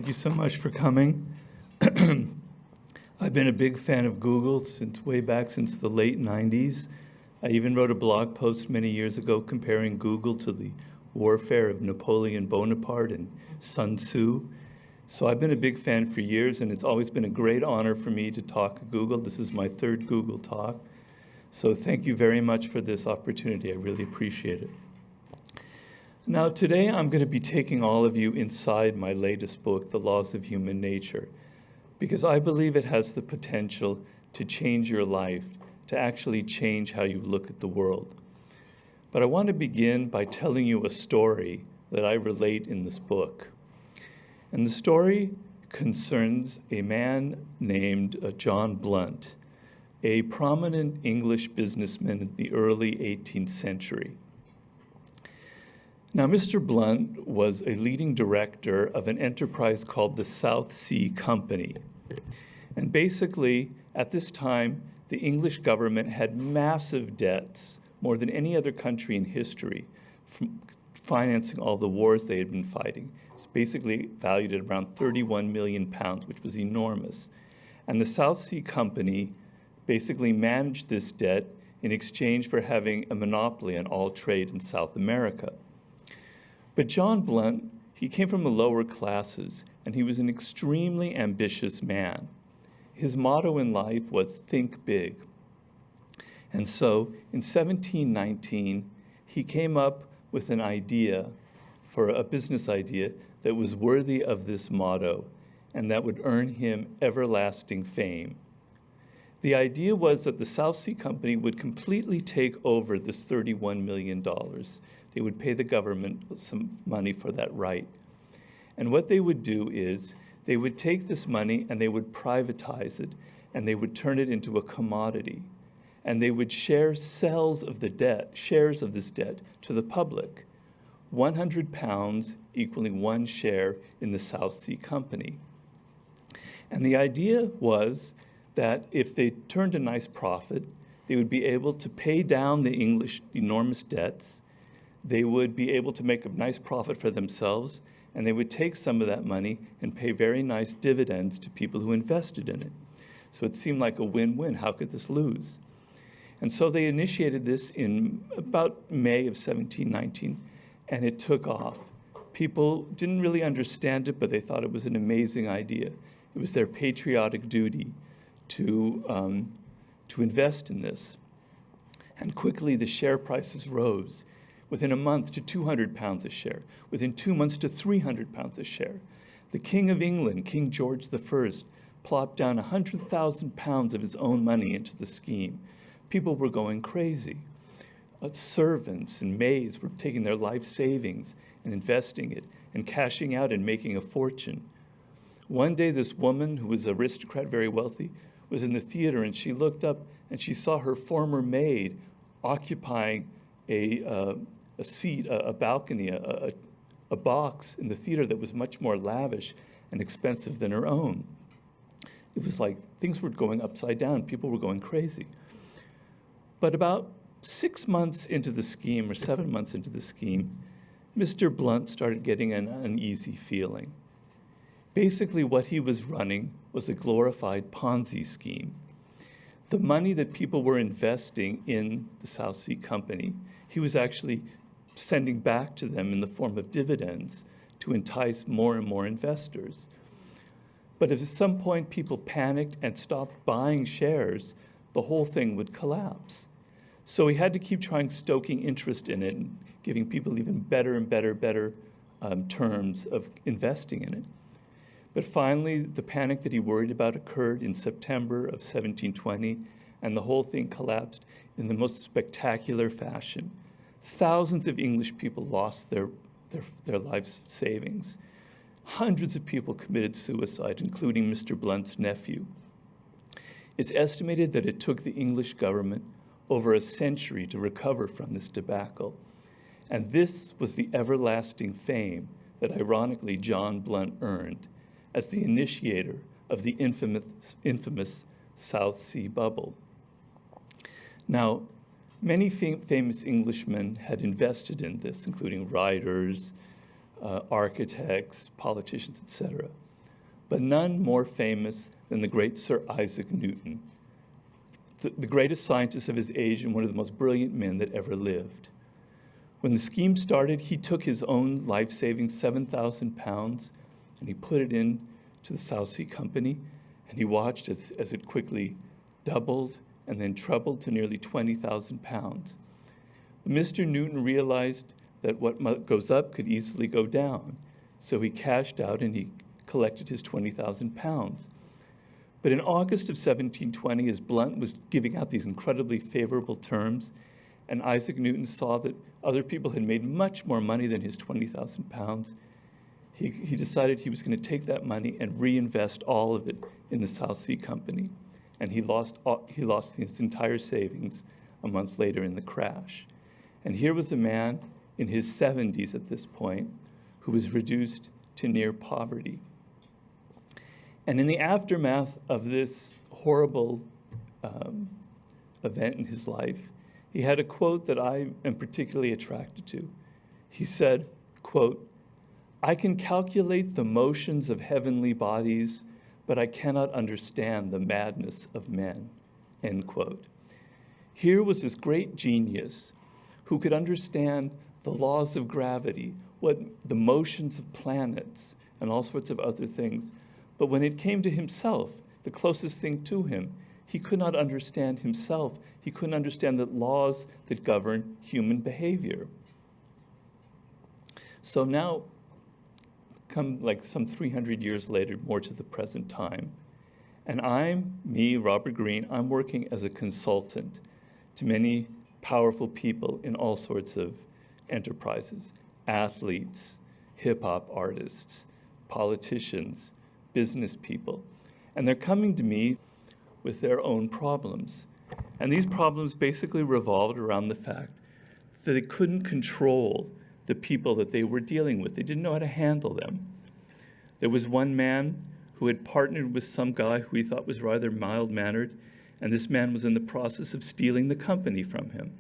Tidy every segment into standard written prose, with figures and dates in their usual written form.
Thank you so much for coming. I've been a big fan of Google since way back since the late 90s. I even wrote a blog post many years ago comparing Google to the warfare of Napoleon Bonaparte and Sun Tzu. So I've been a big fan for years, and it's always been a great honor for me to talk at Google. This is my third Google talk. So thank you very much for this opportunity. I really appreciate it. Now today I'm going to be taking all of you inside my latest book, The Laws of Human Nature, because I believe it has the potential to change your life, to actually change how you look at the world. But I want to begin by telling you a story that I relate in this book. And the story concerns a man named John Blunt, a prominent English businessman in the early 18th century. Now, Mr. Blunt was a leading director of an enterprise called the South Sea Company. And basically, at this time, the English government had massive debts, more than any other country in history, from financing all the wars they had been fighting. It's basically valued at around 31 million pounds, which was enormous. And the South Sea Company basically managed this debt in exchange for having a monopoly on all trade in South America. But John Blunt, he came from the lower classes, and he was an extremely ambitious man. His motto in life was think big. And so in 1719, he came up with an idea for a business idea that was worthy of this motto and that would earn him everlasting fame. The idea was that the South Sea Company would completely take over this $31 million. They would pay the government some money for that right. And what they would do is they would take this money and they would privatize it, and they would turn it into a commodity. And they would share shares of this debt to the public, 100 pounds equaling one share in the South Sea Company. And the idea was that if they turned a nice profit, they would be able to pay down the English enormous debts. They would be able to make a nice profit for themselves, and they would take some of that money and pay very nice dividends to people who invested in it. So it seemed like a win-win. How could this lose? And so they initiated this in about May of 1719, and it took off. People didn't really understand it, but they thought it was an amazing idea. It was their patriotic duty to invest in this. And quickly the share prices rose. Within a month to 200 pounds a share, within 2 months to 300 pounds a share. The King of England, King George I, plopped down 100,000 pounds of his own money into the scheme. People were going crazy. Servants and maids were taking their life savings and investing it and cashing out and making a fortune. One day, this woman, who was an aristocrat, very wealthy, was in the theater, and she looked up and she saw her former maid occupying a seat, a balcony, a box in the theater that was much more lavish and expensive than her own. It was like things were going upside down. People were going crazy. But about 6 months into the scheme, or 7 months into the scheme, Mr. Blunt started getting an uneasy feeling. Basically, what he was running was a glorified Ponzi scheme. The money that people were investing in the South Sea Company, he was actually sending back to them in the form of dividends to entice more and more investors. But if at some point people panicked and stopped buying shares, the whole thing would collapse. So he had to keep trying stoking interest in it and giving people even better and better terms of investing in it. But finally, the panic that he worried about occurred in September of 1720, and the whole thing collapsed in the most spectacular fashion. Thousands of English people lost their life savings. Hundreds of people committed suicide, including Mr. Blunt's nephew. It's estimated that it took the English government over a century to recover from this debacle. And this was the everlasting fame that, ironically, John Blunt earned as the initiator of the infamous South Sea bubble. Now, many famous Englishmen had invested in this, including writers, architects, politicians, etc. but none more famous than the great Sir Isaac Newton, the greatest scientist of his age and one of the most brilliant men that ever lived. When the scheme started, he took his own life-saving £7,000 and he put it in to the South Sea Company, and he watched as it quickly doubled and then trebled to nearly £20,000. Mr. Newton realized that what goes up could easily go down, so he cashed out and he collected his £20,000. But in August of 1720, as Blunt was giving out these incredibly favorable terms, and Isaac Newton saw that other people had made much more money than his £20,000, he decided he was going to take that money and reinvest all of it in the South Sea Company. And he lost his entire savings a month later in the crash. And here was a man in his 70s at this point who was reduced to near poverty. And in the aftermath of this horrible event in his life, he had a quote that I am particularly attracted to. He said, quote, "I can calculate the motions of heavenly bodies, but I cannot understand the madness of men," end quote. Here was this great genius who could understand the laws of gravity, what the motions of planets, and all sorts of other things. But when it came to himself, the closest thing to him, he could not understand himself. He couldn't understand the laws that govern human behavior. So now, come like some 300 years later, more to the present time, and Robertgreen, I'm working as a consultant to many powerful people in all sorts of enterprises, athletes, hip-hop artists, politicians, business people. And they're coming to me with their own problems. And these problems basically revolved around the fact that they couldn't control the people that they were dealing with. They didn't know how to handle them. There was one man who had partnered with some guy who he thought was rather mild-mannered, and this man was in the process of stealing the company from him.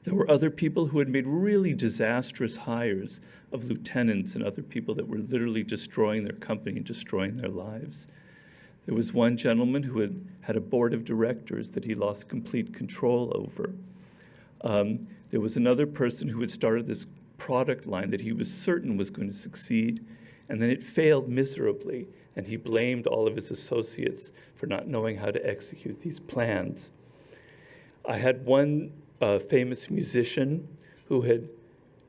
There were other people who had made really disastrous hires of lieutenants and other people that were literally destroying their company and destroying their lives. There was one gentleman who had a board of directors that he lost complete control over. There was another person who had started this product line that he was certain was going to succeed, and then it failed miserably, and he blamed all of his associates for not knowing how to execute these plans. I had one famous musician who had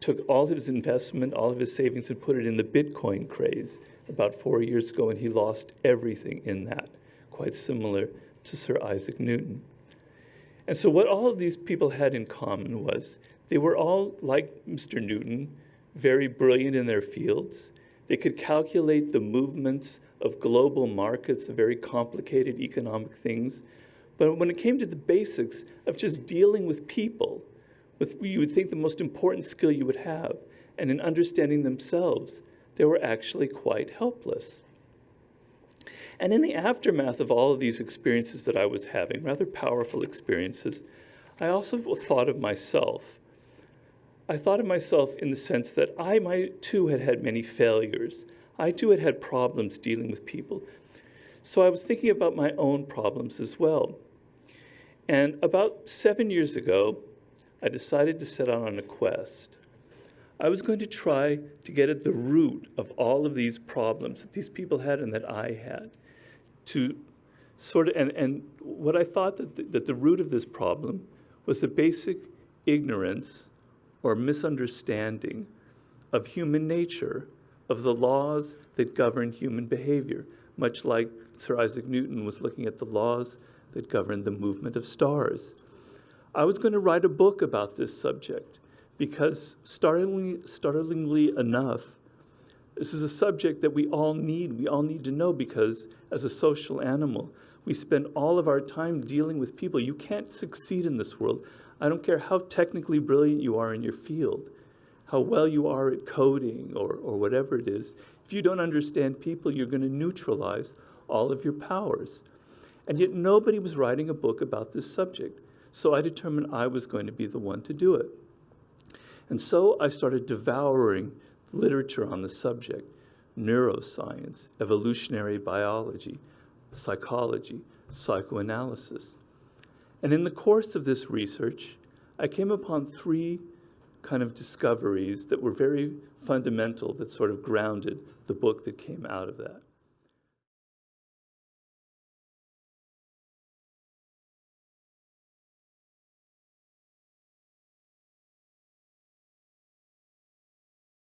took all his investment, all of his savings, and put it in the Bitcoin craze about 4 years ago, and he lost everything in that, quite similar to Sir Isaac Newton. And so what all of these people had in common was they were all, like Mr. Newton, very brilliant in their fields. They could calculate the movements of global markets, of very complicated economic things. But when it came to the basics of just dealing with people, with you would think the most important skill you would have, and in understanding themselves, they were actually quite helpless. And in the aftermath of all of these experiences that I was having, rather powerful experiences, I also thought of myself. I thought of myself in the sense that I too had had many failures. I too had had problems dealing with people. So I was thinking about my own problems as well. And about 7 years ago, I decided to set out on a quest. I was going to try to get at the root of all of these problems that these people had and that I had. To sort of, and what I thought that the root of this problem was the basic ignorance or misunderstanding of human nature, of the laws that govern human behavior, much like Sir Isaac Newton was looking at the laws that govern the movement of stars. I was going to write a book about this subject because, startlingly enough, this is a subject that we all need to know, because as a social animal, we spend all of our time dealing with people. You can't succeed in this world. I don't care how technically brilliant you are in your field, how well you are at coding or whatever it is. If you don't understand people, you're going to neutralize all of your powers. And yet nobody was writing a book about this subject. So I determined I was going to be the one to do it. And so I started devouring literature on the subject, neuroscience, evolutionary biology, psychology, psychoanalysis. And in the course of this research, I came upon three kind of discoveries that were very fundamental, that sort of grounded the book that came out of that.